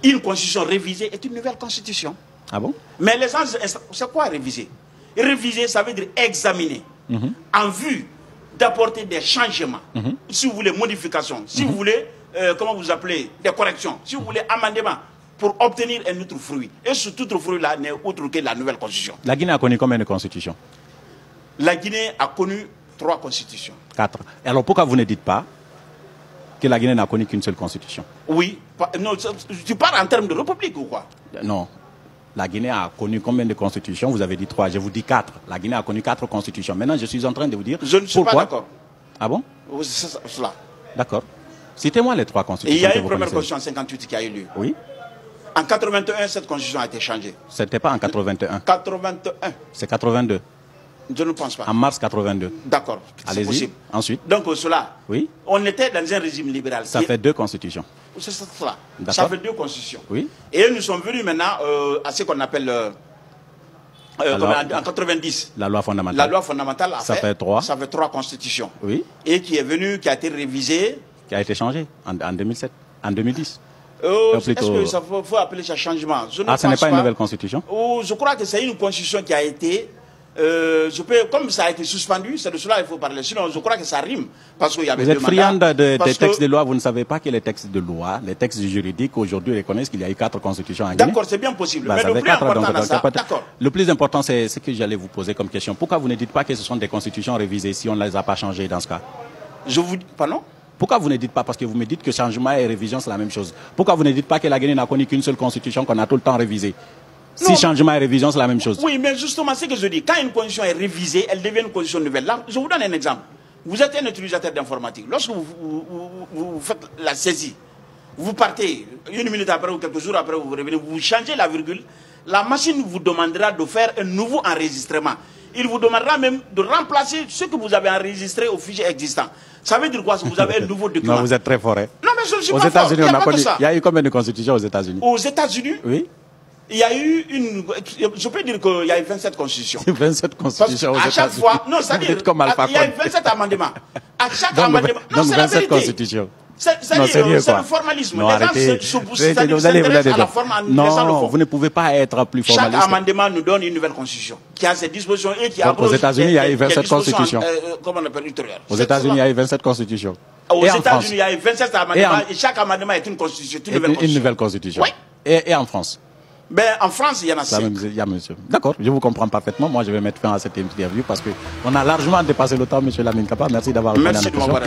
une constitution révisée est une nouvelle constitution. Ah bon? Mais les gens, c'est quoi réviser? Réviser, ça veut dire examiner en vue d'apporter des changements. Si vous voulez, modifications. Si vous voulez, comment vous appelez, des corrections. Si vous voulez, amendements pour obtenir un autre fruit. Et ce autre fruit-là n'est autre que la nouvelle constitution. La Guinée a connu combien de constitutions? La Guinée a connu 3 constitutions. 4. Et alors pourquoi vous ne dites pas que la Guinée n'a connu qu'une seule constitution? Oui. Non, tu parles en termes de république ou quoi? Non. La Guinée a connu combien de constitutions? Vous avez dit 3, je vous dis 4. La Guinée a connu 4 constitutions. Maintenant, je suis en train de vous dire... Je ne suis pas d'accord. Ah bon? C'est cela. D'accord. Citez-moi les 3 constitutions. Et il y a une première constitution en 58 qui a eu lieu. Oui. En 81, cette constitution a été changée. C'était pas en 81. 81. C'est 82. Je ne pense pas. En mars 82. D'accord. C'est possible. Ensuite. Donc cela, oui. On était dans un régime libéral. Ça fait 2 constitutions. C'est cela. Ça fait 2 constitutions. Oui. Et nous sommes venus maintenant à ce qu'on appelle en 90. La loi fondamentale. La loi fondamentale ça fait 3. Ça fait 3 constitutions. Oui. Et qui est venue, qui a été révisée. Qui a été changée en 2007, en 2010. Est-ce que ça faut appeler ça changement? Ce n'est pas une nouvelle constitution? Je crois que c'est une constitution qui a été... comme ça a été suspendu, c'est de cela qu'il faut parler. Sinon, je crois que ça rime. Parce qu'il y avait vous êtes friand des textes de loi, vous ne savez pas que les textes de loi, les textes juridiques, aujourd'hui reconnaissent qu'il y a eu 4 constitutions en Guinée. D'accord, c'est bien possible. Mais le plus important, le plus important, c'est ce que j'allais vous poser comme question. Pourquoi vous ne dites pas que ce sont des constitutions révisées si on ne les a pas changées dans ce cas? Je vous dis, pardon? Pourquoi vous ne dites pas, parce que vous me dites que changement et révision c'est la même chose. Pourquoi vous ne dites pas que la Guinée n'a connu qu'une seule constitution qu'on a tout le temps révisée? Si changement et révision, c'est la même chose. Oui, mais justement, c'est ce que je dis. Quand une constitution est révisée, elle devient une constitution nouvelle. Là, je vous donne un exemple. Vous êtes un utilisateur d'informatique. Lorsque vous faites la saisie, vous partez, 1 minute après ou quelques jours après, vous revenez, vous changez la virgule, la machine vous demandera de faire un nouveau enregistrement. Il vous demandera même de remplacer ce que vous avez enregistré au fichier existant. Ça veut dire quoi? Vous avez un nouveau document. Non, vous êtes très fort. Hein? Non, mais je ne suis aux pas fort. Il y a eu combien de constitutions aux États-Unis? Aux États-Unis? Oui. Il y a eu je peux dire qu'il y a eu 27 constitutions. 27 constitutions aux États-Unis. À chaque fois, non, ça veut dire, il y a eu 27 amendements. À chaque amendement, non, c'est la vérité. Constitutions. C'est le formalisme. Non, arrêtez. Non, vous ne pouvez pas être plus formaliste. Chaque amendement nous donne une nouvelle constitution qui a ses dispositions et qui a... aux États-Unis, il y a eu 27 constitutions. Comment on appelle ultérieures. Aux États-Unis, il y a eu 27 constitutions. Aux États-Unis, il y a eu 27 amendements et chaque amendement est une constitution. Une nouvelle constitution. Oui. Et en France? Ben, en France, il y en a 5. Il y a monsieur. D'accord, je vous comprends parfaitement. Moi, je vais mettre fin à cette interview parce qu'on a largement dépassé le temps, monsieur Lamine Kapa. Merci d'avoir répondu à la question.